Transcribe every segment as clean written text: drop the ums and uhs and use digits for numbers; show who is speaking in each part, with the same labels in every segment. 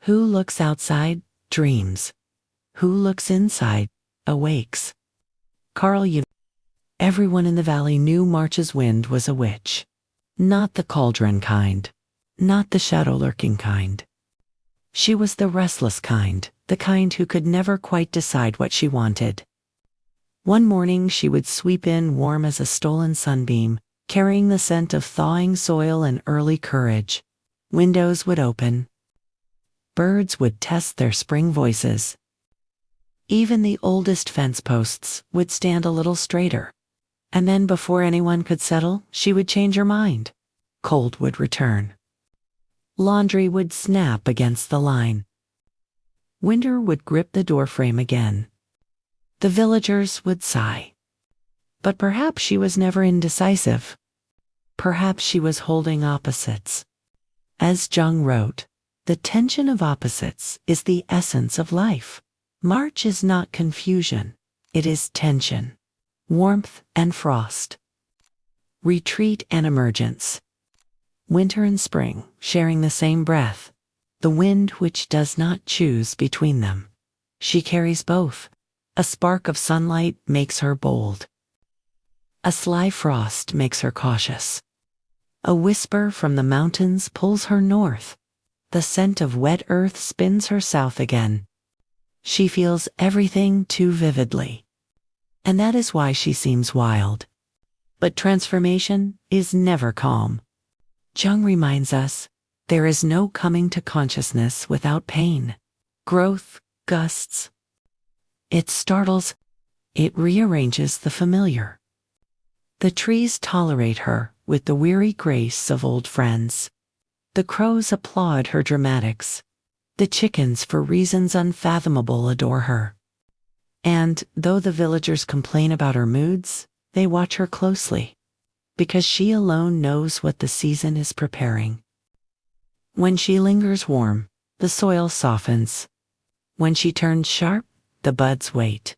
Speaker 1: Who looks outside, dreams. Who looks inside, awakes. Carl Jung. Everyone in the valley knew March's wind was a witch. Not the cauldron kind. Not the shadow-lurking kind. She was the restless kind, the kind who could never quite decide what she wanted. One morning she would sweep in warm as a stolen sunbeam, carrying the scent of thawing soil and early courage. Windows would open. Birds would test their spring voices. Even the oldest fence posts would stand a little straighter. And then before anyone could settle, she would change her mind. Cold would return. Laundry would snap against the line. Winter would grip the doorframe again. The villagers would sigh. But perhaps she was never indecisive. Perhaps she was holding opposites. As Jung wrote, the tension of opposites is the essence of life. March is not confusion, it is tension, warmth and frost, retreat and emergence. Winter and spring sharing the same breath, the wind which does not choose between them. She carries both. A spark of sunlight makes her bold. A sly frost makes her cautious. A whisper from the mountains pulls her north. The scent of wet earth spins her south again. She feels everything too vividly. And that is why she seems wild. But transformation is never calm. Jung reminds us, there is no coming to consciousness without pain. Growth gusts. It startles. It rearranges the familiar. The trees tolerate her with the weary grace of old friends. The crows applaud her dramatics. The chickens, for reasons unfathomable, adore her. And though the villagers complain about her moods, they watch her closely, because she alone knows what the season is preparing. When she lingers warm, the soil softens. When she turns sharp, the buds wait.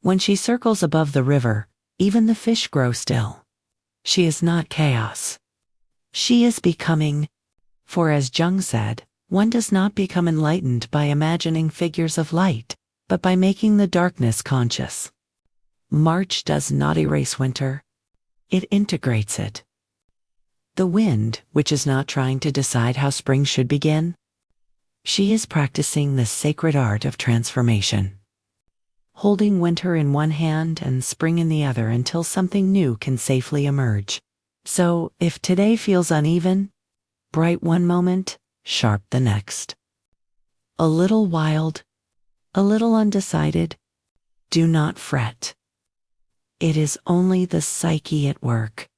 Speaker 1: When she circles above the river, even the fish grow still. She is not chaos. She is becoming. For as Jung said, one does not become enlightened by imagining figures of light, but by making the darkness conscious. March does not erase winter. It integrates it. The wind, which is not trying to decide how spring should begin, she is practicing the sacred art of transformation, holding winter in one hand and spring in the other until something new can safely emerge. So, if today feels uneven, bright one moment, sharp the next, a little wild, a little undecided, do not fret. It is only the psyche at work.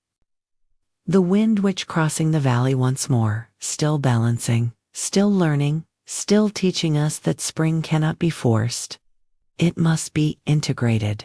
Speaker 1: The wind which crossing the valley once more, still balancing, still learning, still teaching us that spring cannot be forced. It must be integrated.